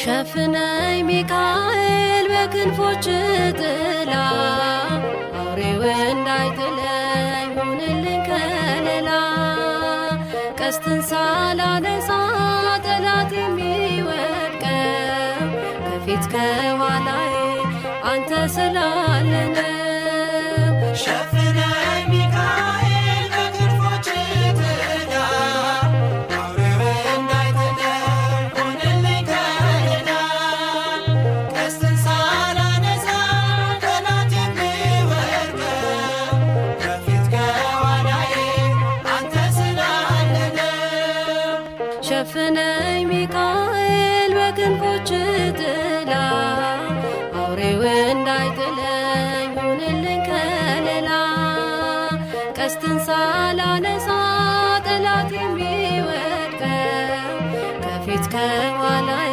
ሸፍነኝ ሚካኤል በክንፎች ጥላ አውሬው እንዳይጥለኝ ሁንልኝ ከለላ ቀስትን ሳላነሳ ጠላት የሚወድቀው ከፊት ከኋላዬ አንተ ስላለህ ሸፍነኝ ሚካኤል በክንፎች ጥላ አውሬው እንዳይጥለኝ ሁንልኝ ከለላ ቀስትን ሳላነሳ ጠላት የሚወድቀው ከፊት ከኋላዬ አንተ ስላለህ ሸፍነኝ ሚካኤል በክንፎች ጥላ አውሬው እንዳይጥለኝ ሁንልኝ ከለላ ቀስትን ሳላነሳ ጠላት የሚወድቀው ከፊት ከኋላዬ